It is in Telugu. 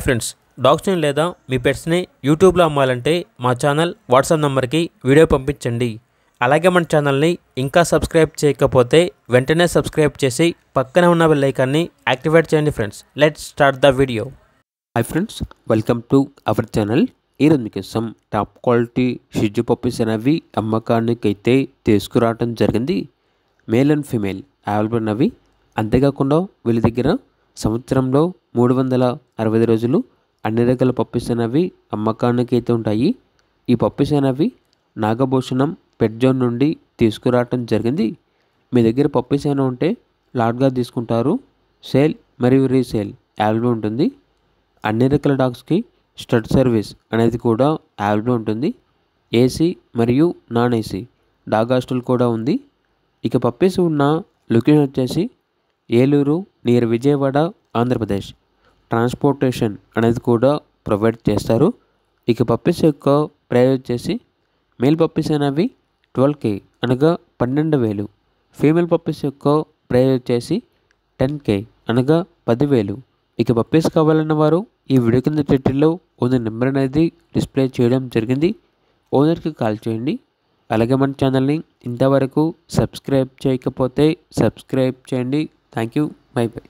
ఫ్రెండ్స్, డాగ్స్ని లేదా మీ పెట్స్ని యూట్యూబ్లో అమ్మాలంటే మా ఛానల్ వాట్సాప్ నెంబర్కి వీడియో పంపించండి. అలాగే మన ఛానల్ని ఇంకా సబ్స్క్రైబ్ చేయకపోతే వెంటనే సబ్స్క్రైబ్ చేసి పక్కన ఉన్న బెల్ ఐకాన్ని యాక్టివేట్ చేయండి. Friends, let's start the video. Hi friends, welcome to our channel. ఈరోజు మీకోసం టాప్ క్వాలిటీ షిజు పప్పీస్ అనేవి అమ్మకానికి అయితే తీసుకురావడం జరిగింది. మేల్ అండ్ ఫీమేల్ అవైలబుల్ ఉన్నవి. అంతేకాకుండా వీళ్ళ దగ్గర సంవత్సరంలో 365 రోజులు అన్ని రకాల పప్పీస్ అనేవి అమ్మకానికి అయితే ఉంటాయి. ఈ పప్పీస్ అనేవి నాగభూషణం పెట్ జోన్ నుండి తీసుకురావటం జరిగింది. మీ దగ్గర పప్పీస్ అయినా ఉంటే లాట్గా తీసుకుంటారు. సేల్ మరియు రీసేల్ అవైలబుల్ ఉంటుంది. అన్ని రకాల డాగ్స్కి స్టడ్ సర్వీస్ అనేది కూడా అవైలబుల్ ఉంటుంది. ఏసీ మరియు నాన్ ఏసీ డాగ్ హాస్టల్ కూడా ఉంది. ఇక పప్పీస్ ఉన్న లొకేషన్ వచ్చేసి ఏలూరు నియర్ విజయవాడ, ఆంధ్రప్రదేశ్. ట్రాన్స్పోర్టేషన్ అనేది కూడా ప్రొవైడ్ చేస్తారు. ఇక పప్పీస్ యొక్క ప్రైస్ వచ్చేసి మేల్ పప్పీస్ అనేవి 12K అనగా 12,000. ఫీమేల్ పప్పీస్ యొక్క ప్రైస్ వచ్చేసి 10K అనగా 10,000. ఇక పప్పీస్ కావాలన్న వారు ఈ వీడియో కింద టైటిల్లో ఓనర్ నెంబర్ అనేది డిస్ప్లే చేయడం జరిగింది. ఓనర్కి కాల్ చేయండి. అలాగే మన ఛానల్ని ఇంతవరకు సబ్స్క్రైబ్ చేయకపోతే సబ్స్క్రైబ్ చేయండి. Thank you. By by.